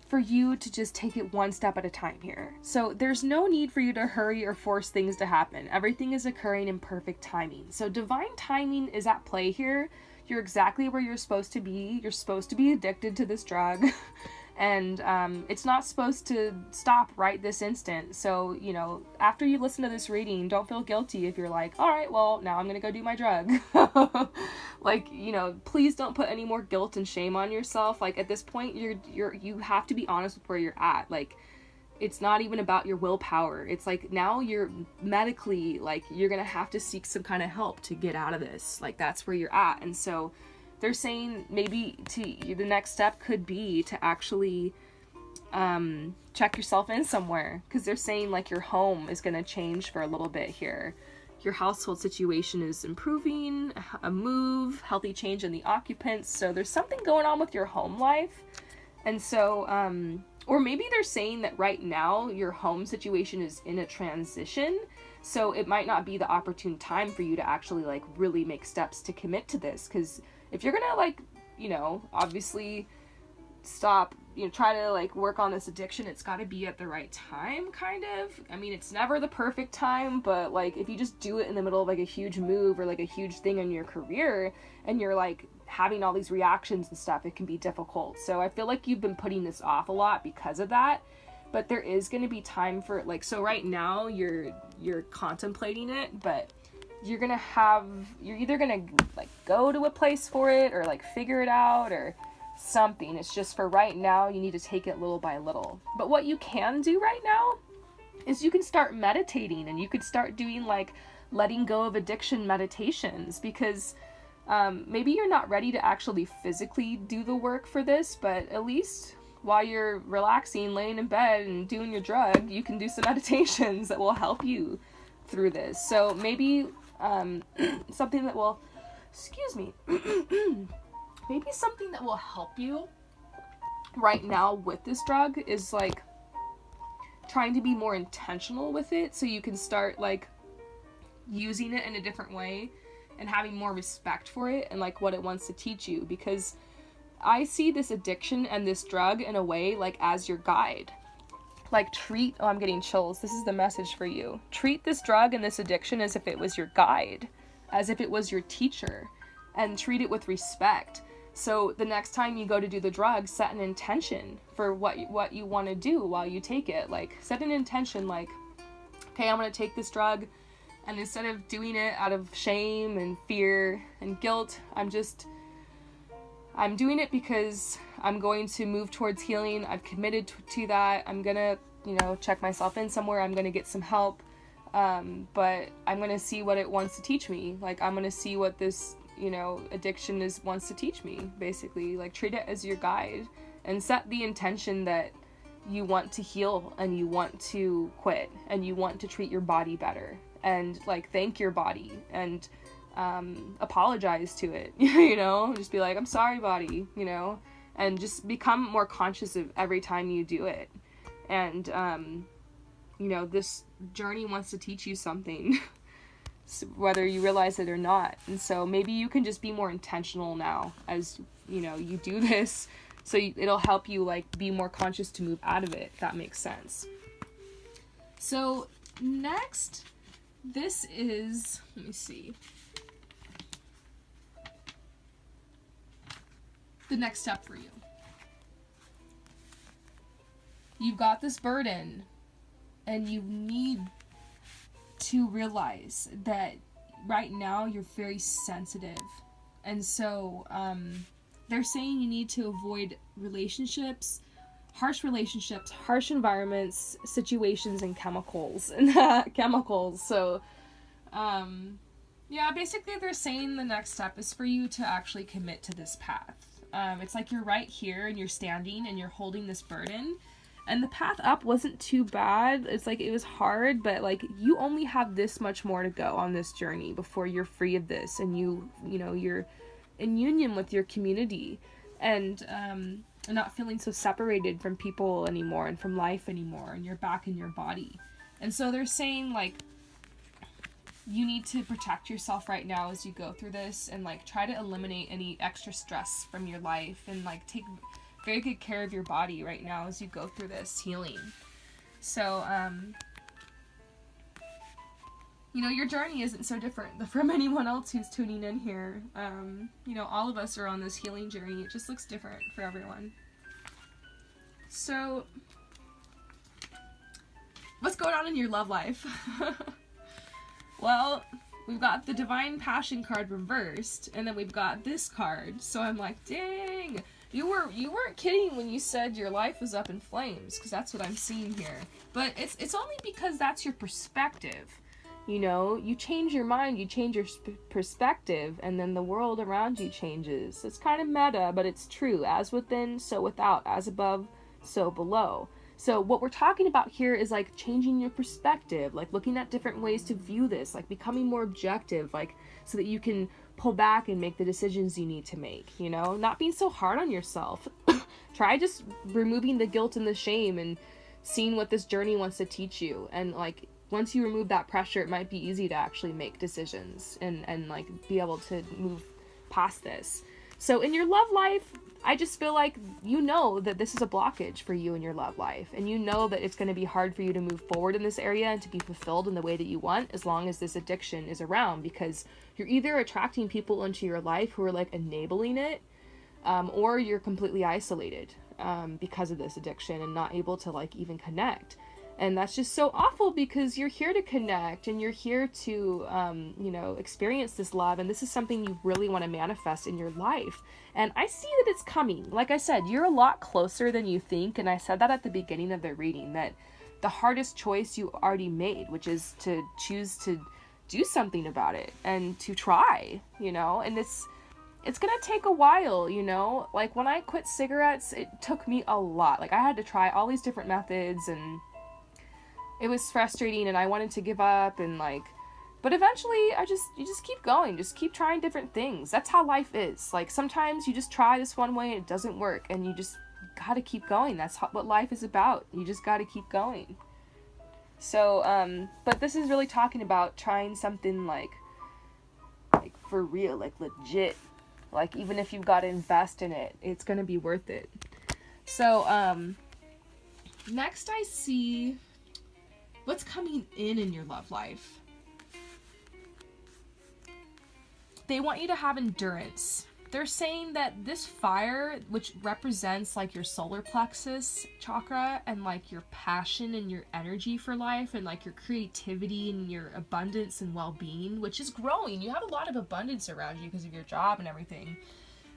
for you to just take it one step at a time here. So there's no need for you to hurry or force things to happen. Everything is occurring in perfect timing. So divine timing is at play here. You're exactly where you're supposed to be. You're supposed to be addicted to this drug. And it's not supposed to stop right this instant. So, after you listen to this reading, don't feel guilty if you're like, all right, well, now I'm going to go do my drug. Like, please don't put any more guilt and shame on yourself. Like, at this point, you have to be honest with where you're at. Like, it's not even about your willpower. It's like, now you're medically, like, you're going to have to seek some kind of help to get out of this. Like, that's where you're at. And so they're saying maybe the next step could be to actually check yourself in somewhere, because they're saying like your home is going to change for a little bit here. Your household situation is improving, a move, healthy change in the occupants. So there's something going on with your home life. And so, or maybe they're saying that right now your home situation is in a transition. So it might not be the opportune time for you to actually like really make steps to commit to this. Because if you're going to like, you know, obviously stop, you know, try to like work on this addiction, it's got to be at the right time, kind of. I mean, it's never the perfect time, but like if you just do it in the middle of like a huge move or like a huge thing in your career and you're like having all these reactions and stuff, it can be difficult. So I feel like you've been putting this off a lot because of that, but there is going to be time for it. Like, so right now you're contemplating it, but you're either gonna like go to a place for it or like figure it out or something. It's just for right now, you need to take it little by little. But what you can do right now is you can start meditating, and you could start doing like letting go of addiction meditations, because maybe you're not ready to actually physically do the work for this, but at least while you're relaxing, laying in bed and doing your drug, you can do some meditations that will help you through this. So maybe something that will, excuse me, maybe something that will help you right now with this drug is like trying to be more intentional with it, so you can start like using it in a different way and having more respect for it and like what it wants to teach you. Because I see this addiction and this drug in a way like as your guide. Like oh, I'm getting chills. This is the message for you. Treat this drug and this addiction as if it was your guide, as if it was your teacher, and treat it with respect. So the next time you go to do the drug, set an intention for what you want to do while you take it. Like, set an intention like, okay, I'm going to take this drug, and instead of doing it out of shame and fear and guilt, I'm doing it because I'm going to move towards healing. I've committed to that. I'm going to, you know, check myself in somewhere. I'm going to get some help. But I'm going to see what it wants to teach me. Like, I'm going to see what this, you know, addiction wants to teach me, basically. Like, treat it as your guide and set the intention that you want to heal and you want to quit and you want to treat your body better and like thank your body and apologize to it, you know, just be like, I'm sorry, body, you know, and just become more conscious of every time you do it. And you know, this journey wants to teach you something whether you realize it or not. And so maybe you can just be more intentional now as, you know, you do this, so it'll help you like be more conscious to move out of it, if that makes sense. So next, this is, let me see, the next step for you. You've got this burden, and you need to realize that right now you're very sensitive. And so they're saying you need to avoid relationships, harsh environments, situations, and chemicals. So yeah, basically they're saying the next step is for you to actually commit to this path. It's like you're right here and you're standing and you're holding this burden. And the path up wasn't too bad. It's like, it was hard, but like you only have this much more to go on this journey before you're free of this, and you know, you're in union with your community and not feeling so separated from people anymore and from life anymore, and you're back in your body. And so they're saying like you need to protect yourself right now as you go through this, and like try to eliminate any extra stress from your life, and like take very good care of your body right now as you go through this healing. So, you know, your journey isn't so different from anyone else who's tuning in here. You know, all of us are on this healing journey. It just looks different for everyone. So, what's going on in your love life? Well, we've got the Divine Passion card reversed, and then we've got this card. So I'm like, dang. You weren't kidding when you said your life was up in flames, because that's what I'm seeing here. But it's only because that's your perspective. You know, you change your mind, you change your perspective, and then the world around you changes. It's kind of meta, but it's true. As within, so without. As above, so below. So what we're talking about here is like changing your perspective, like looking at different ways to view this, like becoming more objective, like so that you can pull back and make the decisions you need to make, you know, not being so hard on yourself. Try just removing the guilt and the shame and seeing what this journey wants to teach you. And like once you remove that pressure, it might be easy to actually make decisions and like be able to move past this. So in your love life, I just feel like you know that this is a blockage for you in your love life, and you know that it's going to be hard for you to move forward in this area and to be fulfilled in the way that you want as long as this addiction is around, because you're either attracting people into your life who are like enabling it, or you're completely isolated because of this addiction and not able to like even connect. And that's just so awful, because you're here to connect and you're here to, you know, experience this love. And this is something you really want to manifest in your life. And I see that it's coming. Like I said, you're a lot closer than you think. And I said that at the beginning of the reading, that the hardest choice you already made, which is to choose to do something about it and to try, you know, and it's going to take a while, you know, like when I quit cigarettes, it took me a lot. Like I had to try all these different methods, and it was frustrating, and I wanted to give up, and like, but eventually you just keep going, just keep trying different things. That's how life is. Like sometimes you just try this one way and it doesn't work, and you just gotta keep going. That's what life is about. You just gotta keep going. So, but this is really talking about trying something like for real, like legit. Like even if you've got to invest in it, it's gonna be worth it. So, next I see what's coming in your love life. They want you to have endurance. They're saying that this fire, which represents like your solar plexus chakra and like your passion and your energy for life and like your creativity and your abundance and well-being, which is growing. You have a lot of abundance around you because of your job and everything.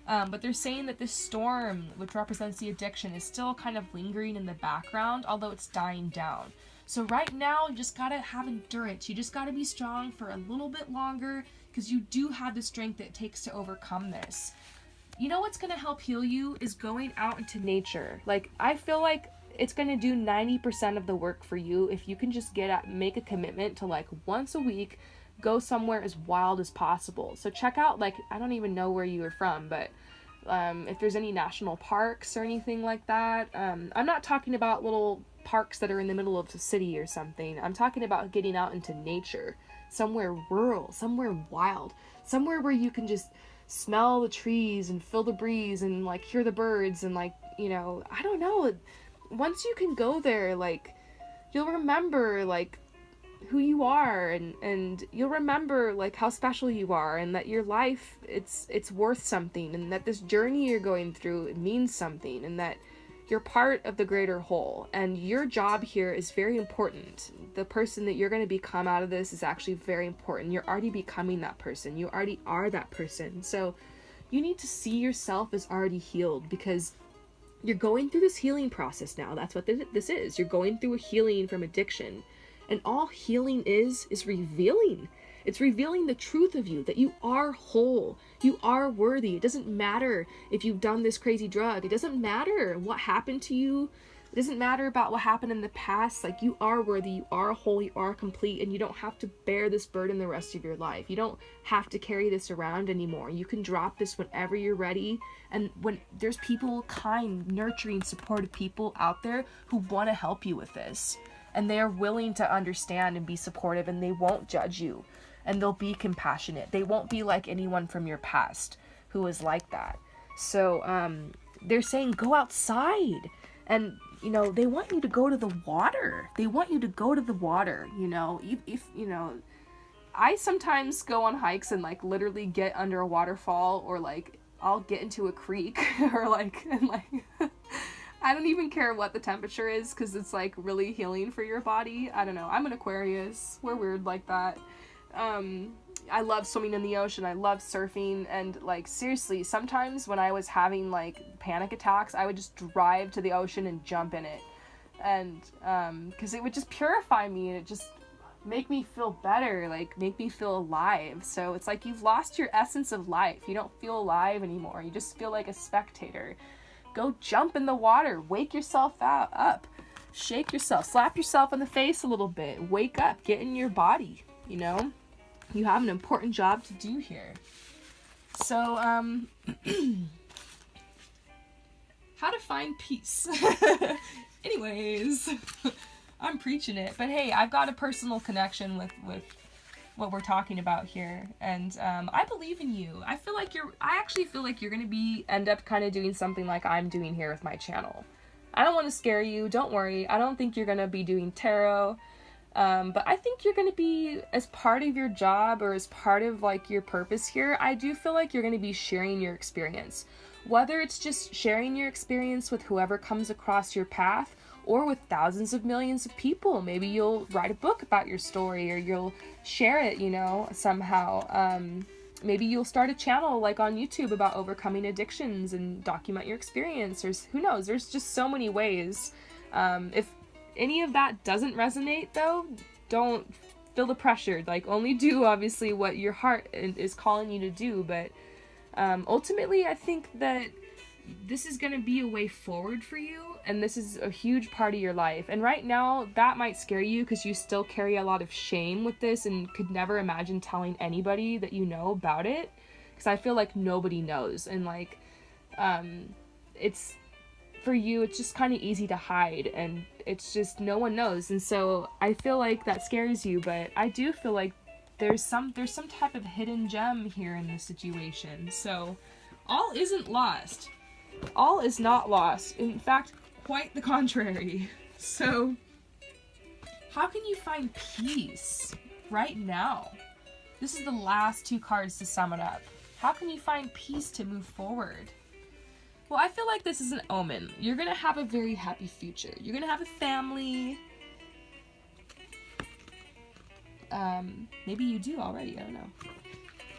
But they're saying that this storm, which represents the addiction, is still kind of lingering in the background, although it's dying down. So right now, you just gotta have endurance. You just gotta be strong for a little bit longer, because you do have the strength it takes to overcome this. You know what's gonna help heal you is going out into nature. Like, I feel like it's gonna do 90% of the work for you if you can just make a commitment to like once a week, go somewhere as wild as possible. So check out, like, I don't even know where you are from, but if there's any national parks or anything like that. I'm not talking about little parks that are in the middle of the city or something. I'm talking about getting out into nature, somewhere rural, somewhere wild, somewhere where you can just smell the trees and feel the breeze and like hear the birds and like, you know, I don't know. Once you can go there, like you'll remember like who you are, and you'll remember like how special you are, and that your life, it's worth something, and that this journey you're going through, it means something, and that you're part of the greater whole, and your job here is very important. The person that you're going to become out of this is actually very important. You're already becoming that person. You already are that person. So you need to see yourself as already healed, because you're going through this healing process now. That's what this is. You're going through a healing from addiction. And all healing is revealing. It's revealing the truth of you, that you are whole. You are worthy. It doesn't matter if you've done this crazy drug. It doesn't matter what happened to you. It doesn't matter about what happened in the past. Like, you are worthy. You are whole. You are complete. And you don't have to bear this burden the rest of your life. You don't have to carry this around anymore. You can drop this whenever you're ready. And when there's people, kind, nurturing, supportive people out there who want to help you with this. And they are willing to understand and be supportive, and they won't judge you, and they'll be compassionate. They won't be like anyone from your past who is like that. So they're saying go outside, and you know, they want you to go to the water. They want you to go to the water. You know, if you know, I sometimes go on hikes and like literally get under a waterfall, or like I'll get into a creek or like, and like I don't even care what the temperature is, because it's like really healing for your body. I don't know. I'm an Aquarius. We're weird like that. I love swimming in the ocean. I love surfing. And like, seriously, sometimes when I was having like panic attacks, I would just drive to the ocean and jump in it. And, cause it would just purify me, and it just make me feel better, like make me feel alive. So it's like you've lost your essence of life. You don't feel alive anymore. You just feel like a spectator. go jump in the water, wake yourself up, shake yourself, slap yourself in the face a little bit, wake up, get in your body, you know? You have an important job to do here. So, how to find peace. Anyways, I'm preaching it, but hey, I've got a personal connection with what we're talking about here, and I believe in you. I actually feel like you're gonna end up kind of doing something like I'm doing here with my channel. I don't want to scare you, don't worry. I don't think you're gonna be doing tarot, but I think you're gonna be, as part of your job or as part of like your purpose here, I do feel like you're gonna be sharing your experience. Whether it's just sharing your experience with whoever comes across your path, or with thousands of millions of people. Maybe you'll write a book about your story, or you'll share it, you know, somehow. Maybe you'll start a channel like on YouTube about overcoming addictions and document your experience, or who knows, there's just so many ways. If any of that doesn't resonate though, don't feel the pressure. Like, only do obviously what your heart is calling you to do, but ultimately I think that this is going to be a way forward for you, and this is a huge part of your life. And right now that might scare you because you still carry a lot of shame with this and could never imagine telling anybody that you know about it, because I feel like nobody knows, and like it's, for you, it's just kind of easy to hide, and it's just no one knows. And so I feel like that scares you, but I do feel like there's some type of hidden gem here in this situation. So all isn't lost. All is not lost. In fact, quite the contrary. So, how can you find peace right now? This is the last two cards to sum it up. How can you find peace to move forward? Well, I feel like this is an omen. You're going to have a very happy future. You're going to have a family. Maybe you do already, I don't know.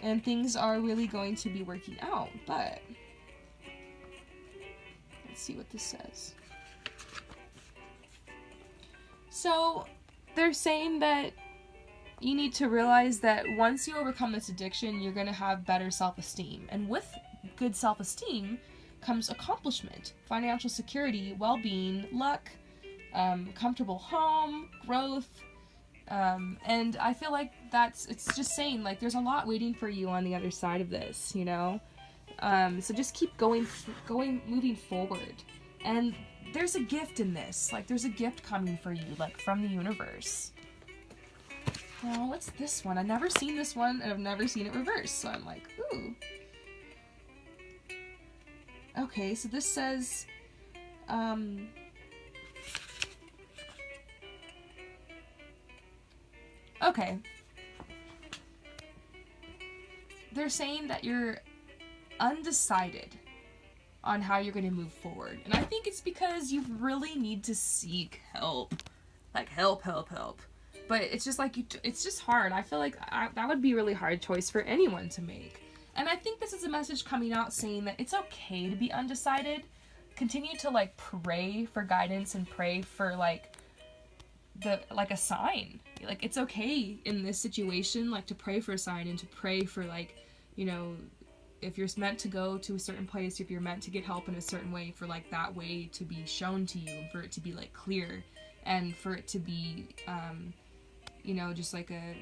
And things are really going to be working out, but let's see what this says. So, they're saying that you need to realize that once you overcome this addiction, you're going to have better self-esteem. And with good self-esteem comes accomplishment, financial security, well-being, luck, comfortable home, growth. And I feel like it's just saying, like, there's a lot waiting for you on the other side of this, you know? So just keep moving forward. And there's a gift in this. Like, there's a gift coming for you, like, from the universe. Oh, what's this one? I've never seen this one, and I've never seen it reversed. So I'm like, ooh. Okay, so this says, okay. They're saying that you're undecided on how you're going to move forward. And I think it's because you really need to seek help. Like, help. But it's just like, it's just hard. I feel like that would be a really hard choice for anyone to make. And I think this is a message coming out saying that it's okay to be undecided. Continue to, like, pray for guidance and pray for, like, a sign. Like, it's okay in this situation, like, to pray for a sign and to pray for, like, you know, if you're meant to go to a certain place, if you're meant to get help in a certain way, for, like, that way to be shown to you, and for it to be, like, clear, and for it to be, you know, just like a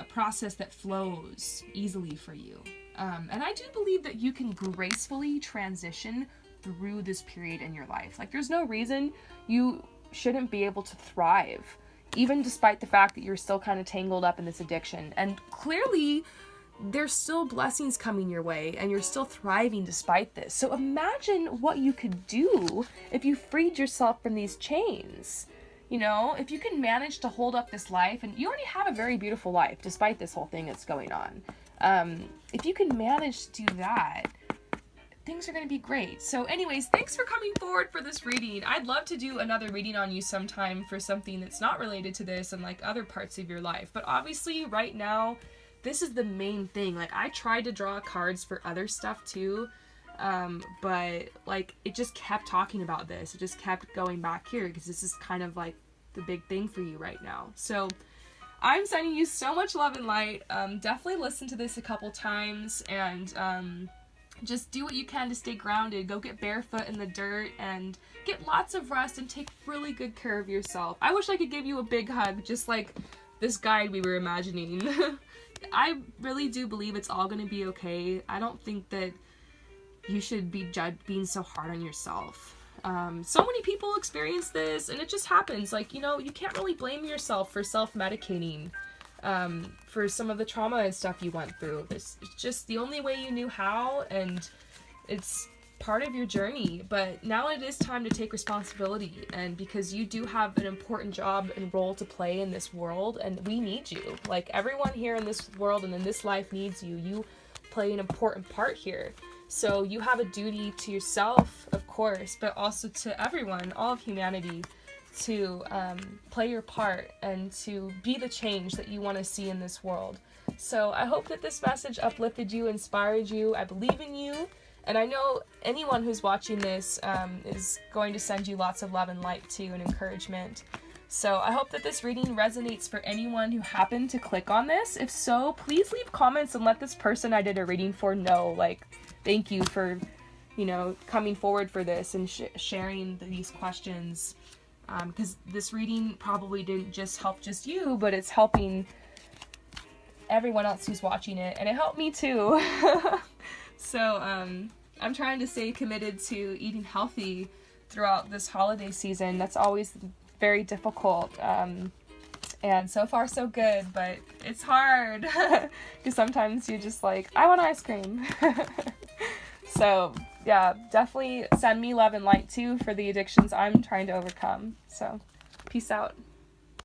process that flows easily for you. And I do believe that you can gracefully transition through this period in your life. Like, there's no reason you shouldn't be able to thrive, even despite the fact that you're still kind of tangled up in this addiction. And clearly, there's still blessings coming your way, and you're still thriving despite this. So imagine what you could do if you freed yourself from these chains. You know, if you can manage to hold up this life, and you already have a very beautiful life despite this whole thing that's going on. If you can manage to do that, things are going to be great. So anyways, thanks for coming forward for this reading. I'd love to do another reading on you sometime for something that's not related to this and, like, other parts of your life. But obviously right now, this is the main thing. Like, I tried to draw cards for other stuff too, but, like, it just kept talking about this. It just kept going back here because this is kind of like the big thing for you right now. So I'm sending you so much love and light. Definitely listen to this a couple times, and just do what you can to stay grounded. Go get barefoot in the dirt and get lots of rest and take really good care of yourself. I wish I could give you a big hug, just like this guide we were imagining. I really do believe it's all going to be okay. I don't think that you should be being so hard on yourself. So many people experience this, and it just happens. Like, you know, you can't really blame yourself for self-medicating for some of the trauma and stuff you went through. It's just the only way you knew how, and it's part of your journey. But now it is time to take responsibility, and because you do have an important job and role to play in this world, and we need you. Like, everyone here in this world and in this life needs you. You play an important part here. So you have a duty to yourself, of course, but also to everyone, all of humanity, to play your part and to be the change that you want to see in this world. So I hope that this message uplifted you, inspired you. I believe in you, and I know anyone who's watching this is going to send you lots of love and light too, and encouragement. So I hope that this reading resonates for anyone who happened to click on this. If so, please leave comments and let this person I did a reading for know, like, thank you for, you know, coming forward for this and sharing these questions. Because this reading probably didn't just help just you, but it's helping everyone else who's watching it, and it helped me too. So I'm trying to stay committed to eating healthy throughout this holiday season. That's always very difficult, and so far so good, but it's hard because sometimes you're just like, I want ice cream. So yeah, definitely send me love and light too for the addictions I'm trying to overcome. So peace out.